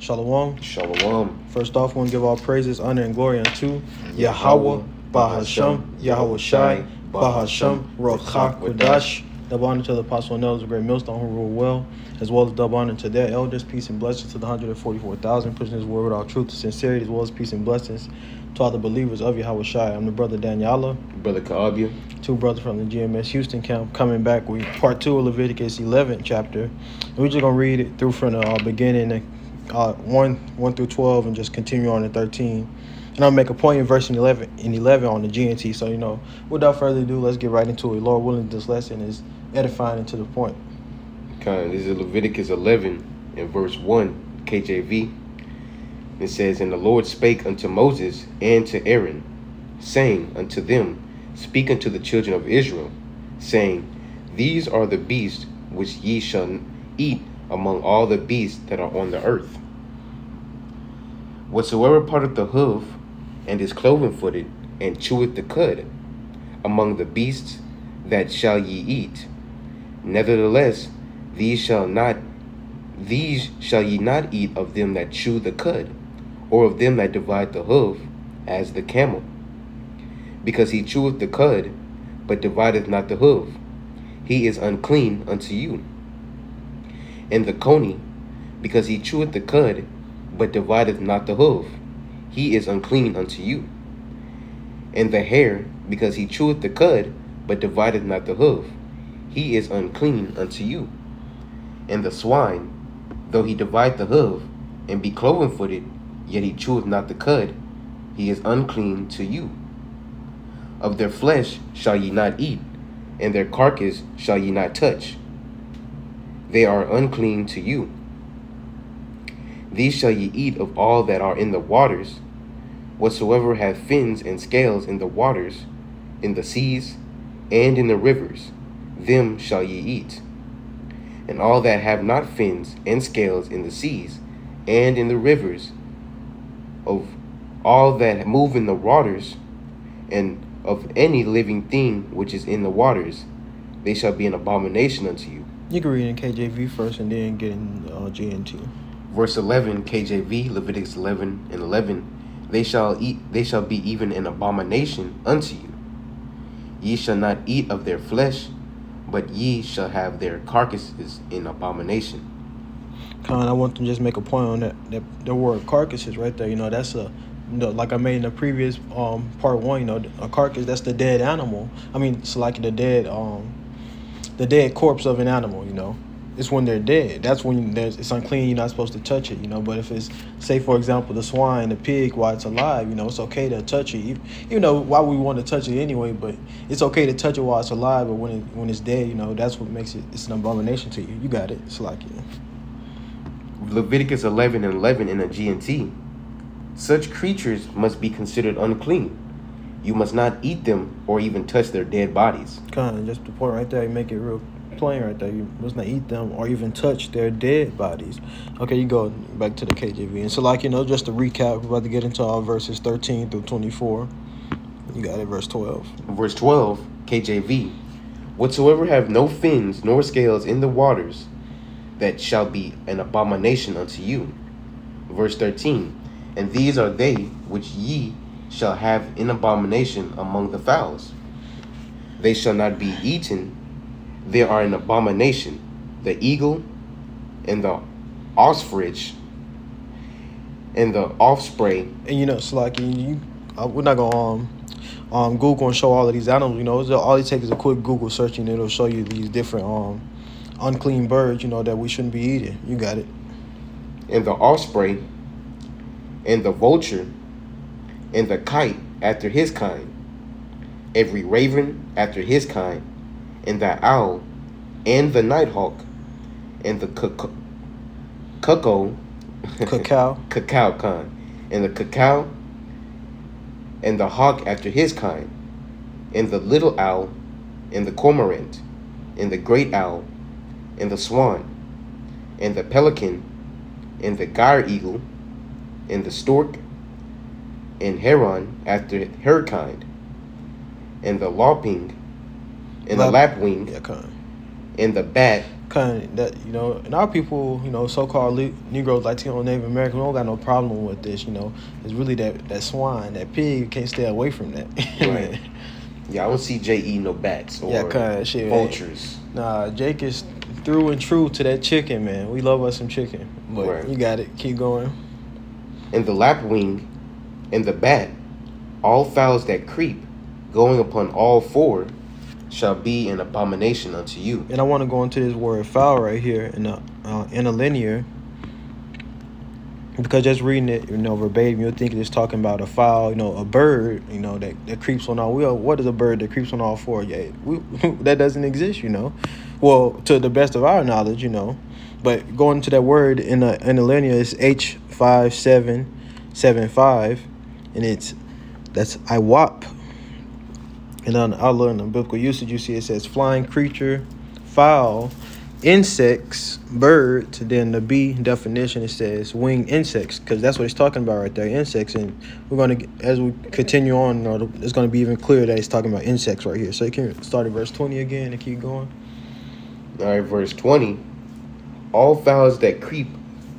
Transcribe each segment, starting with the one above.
Shalom. Shalom. First off, we want to give all praises, honor, and glory unto Yahweh, Bahasham, Yahweh Shai, Bahasham, Rochak, Kodash. Double honor to the apostle and elders of Great Millstone who rule well, as well as double honor to their elders. Peace and blessings to the 144,000, pushing his word with all truth and sincerity, as well as peace and blessings to all the believers of Yahweh Shai. I'm the brother Daniela. Brother Kaabia. Two brothers from the GMS Houston camp coming back with part 2 of Leviticus 11 chapter. And we're just going to read it through from the beginning, 1 through 12, and just continue on to 13. And I'll make a point in verse 11 on the GNT. So, without further ado, let's get right into it. Lord willing, this lesson is edifying and to the point. This is Leviticus 11 and verse 1, KJV. It says, And the Lord spake unto Moses and to Aaron, saying unto them, Speak unto the children of Israel, saying, These are the beasts which ye shall eat among all the beasts that are on the earth. Whatsoever parteth the hoof, and is cloven-footed, and cheweth the cud, among the beasts that shall ye eat. Nevertheless, these shall ye not eat of them that chew the cud, or of them that divide the hoof, as the camel. Because he cheweth the cud, but divideth not the hoof, he is unclean unto you. And the coney, because he cheweth the cud, but divideth not the hoof, he is unclean unto you. And the hare, because he cheweth the cud, but divideth not the hoof, he is unclean unto you. And the swine, though he divide the hoof, and be cloven-footed, yet he cheweth not the cud, he is unclean to you. Of their flesh shall ye not eat, and their carcass shall ye not touch. They are unclean to you. These shall ye eat of all that are in the waters, whatsoever have fins and scales in the waters, in the seas, and in the rivers, them shall ye eat. And all that have not fins and scales in the seas, and in the rivers, of all that move in the waters, and of any living thing which is in the waters, they shall be an abomination unto you. You can read in KJV first and then get in GNT. Verse 11, KJV, Leviticus 11 and 11. They shall be even an abomination unto you. Ye shall not eat of their flesh, but ye shall have their carcasses in abomination. I want to just make a point on that the word carcasses right there. That's like I made in the previous part 1. A carcass, that's the dead animal. I mean, it's like the dead corpse of an animal. It's when they're dead. That's when it's unclean. You're not supposed to touch it. But if it's, say for example, the swine, the pig, while it's alive, it's okay to touch it. Even though why we want to touch it anyway, but it's okay to touch it while it's alive. But when it's dead, that's what makes it's an abomination to you. You got it. It's like Leviticus 11 and 11 in a GNT. Such creatures must be considered unclean. You must not eat them or even touch their dead bodies. Just the point right there. You make it real plain right there. You must not eat them or even touch their dead bodies. Okay, you go back to the KJV. And so, just to recap, we're about to get into our verses 13 through 24. You got it, verse 12. Verse 12, KJV. Whatsoever have no fins nor scales in the waters, that shall be an abomination unto you. Verse 13. And these are they which ye shall have in abomination among the fowls. They shall not be eaten. They are an abomination. The eagle, and the ostrich, and the offspray. And it's like we're not gonna Google and show all of these animals. All it takes is a quick Google search, and it'll show you these different unclean birds. That we shouldn't be eating. You got it. And the osprey, and the vulture, and the kite after his kind, every raven after his kind, and the owl, and the nighthawk, and the cacao kind, and the cacao, and the hawk after his kind, and the little owl, and the cormorant, and the great owl, and the swan, and the pelican, and the gyre eagle, and the stork, and heron after her kind, and the lapwing, and the lapwing, and the bat, kind of that, and our people, so-called Negroes, Latino, Native Americans, we don't got no problem with this. It's really that swine, that pig. You can't stay away from that. Right. Yeah, I don't see Jay eating no bats or shit, vultures. Nah, Jake is through and true to that chicken, man. We love us some chicken, but Right. You got it. Keep going. And the lapwing, and the bat, all fowls that creep, going upon all four, shall be an abomination unto you. And I want to go into this word fowl right here in a linear, because just reading it, verbatim, you'll think it's talking about a fowl, a bird, that creeps on all. What is a bird that creeps on all four? Yeah, that doesn't exist, Well, to the best of our knowledge, But going to that word in the linear is H5775, and that's IWAP. And then I'll learn the biblical usage. You see, it says flying creature, fowl, insects, birds. Then the B definition, it says winged insects, because that's what it's talking about right there, insects. And we're going to, as we continue on, it's going to be even clearer that it's talking about insects right here. So you can start at verse 20 again and keep going. All right, verse 20. All fowls that creep,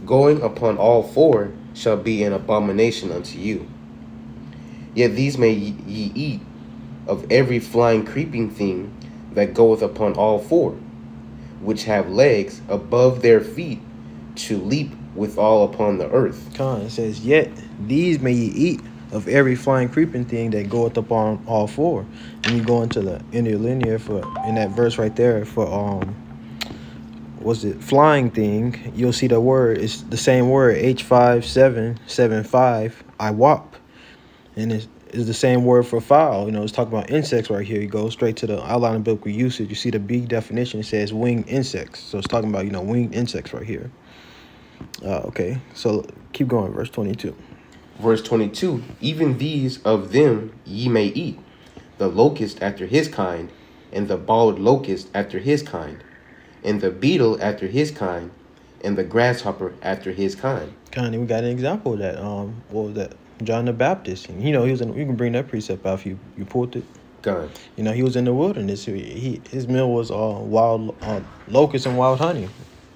going upon all four, shall be an abomination unto you. Yet these may ye eat of every flying creeping thing that goeth upon all four, which have legs above their feet to leap withal upon the earth. It says, yet these may ye eat of every flying creeping thing that goeth upon all four. And you go into the interlinear in that verse right there for flying thing, you'll see the word is the same word, H5775, IWAP. And it's the same word for fowl. It's talking about insects right here. You go straight to the outline of biblical usage. You see the big definition. It says winged insects. So it's talking about, winged insects right here. Okay, so keep going. Verse 22. Verse 22. Even these of them ye may eat, the locust after his kind, and the bald locust after his kind, and the beetle after his kind, and the grasshopper after his kind. We got an example of that. What was that? John the Baptist. And, he was you can bring that precept out if you pulled it. God. He was in the wilderness. His meal was wild locusts and wild honey.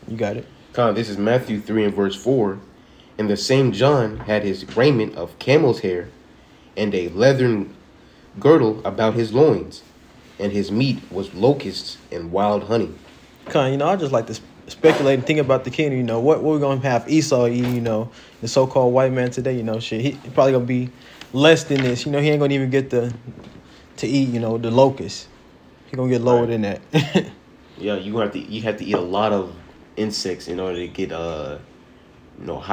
You got it. God, this is Matthew 3 and verse 4. And the same John had his raiment of camel's hair, and a leathern girdle about his loins, and his meat was locusts and wild honey. I just like to speculate and think about the kingdom. What we're gonna have Esau eat. The so-called white man today. Shit, he probably gonna be less than this. He ain't gonna even get to eat. The locust. He gonna get lower than that. Yeah, you have to eat a lot of insects in order to get how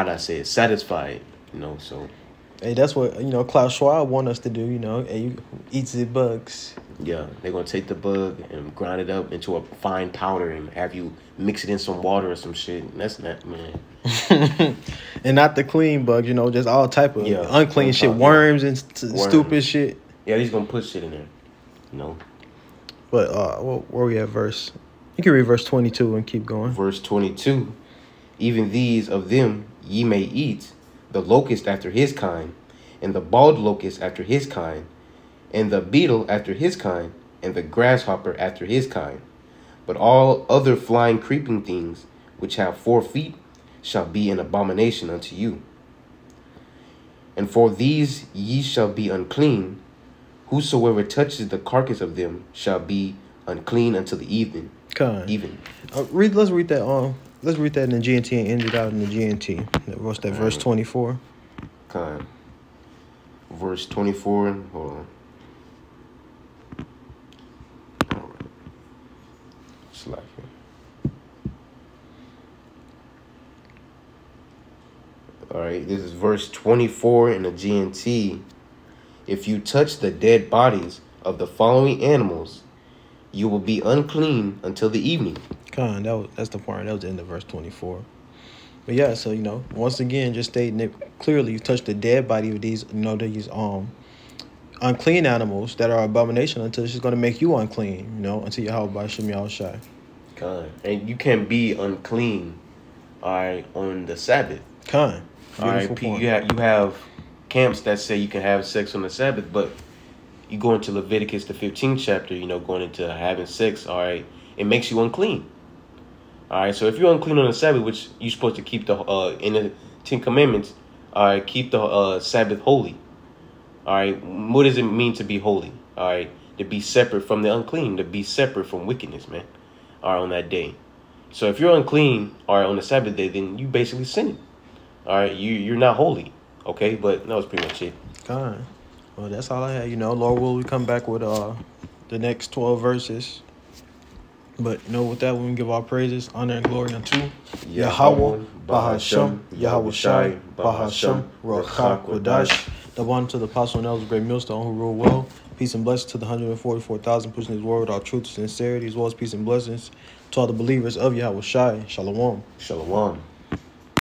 do I say it, satisfied. So. Hey, that's what Klaus Schwab want us to do. Hey, you eat the bugs. Yeah, they're gonna take the bug and grind it up into a fine powder and have you mix it in some water or some shit. That's not, man. And not the clean bugs, just all type of unclean shit, worms and stupid shit. Yeah, he's gonna put shit in there. But where we at verse? You can read verse 22 and keep going. Verse 22. Even these of them ye may eat, the locust after his kind, and the bald locust after his kind, and the beetle after his kind, and the grasshopper after his kind. But all other flying creeping things which have 4 feet shall be an abomination unto you. And for these ye shall be unclean. Whosoever touches the carcass of them shall be unclean until the evening. Even. Let's read that. Let's read that in the GNT and end it out in the GNT. What's that? Verse 24. Verse 24. Hold on. Slack here. All right, this is verse 24 in the GNT. If you touch the dead bodies of the following animals, you will be unclean until the evening. That's the part. That was the end of verse 24. But yeah, so once again, just stating it clearly, you touch the dead body of these, these unclean animals that are abomination until it's just going to make you unclean, until your house by Shem Yahushai. And you can be unclean, all right, on the Sabbath. All right, you have camps that say you can have sex on the Sabbath, but you go into Leviticus, the 15th chapter, going into having sex, all right, it makes you unclean. All right, so if you're unclean on the Sabbath, which you're supposed to keep in the 10 Commandments, all right, keep the Sabbath holy. All right, what does it mean to be holy? All right, to be separate from the unclean, to be separate from wickedness, man. All right, on that day. So if you're unclean, all right, on the Sabbath day, then you basically sinning. All right, you're not holy. Okay, but that was pretty much it. God. Well, that's all I had. Lord will we come back with the next 12 verses. But with that, we can give our praises, honor, and glory unto Yahweh, Bahashem, Yahweh Shai, Bahashem, Ruach Kodash. The one to the apostle and elders, great millstone who rule well. Peace and blessings to the 144,000 pushing his word with all truth and sincerity, as well as peace and blessings to all the believers of Yahweh Shai. Shalom. Shalom.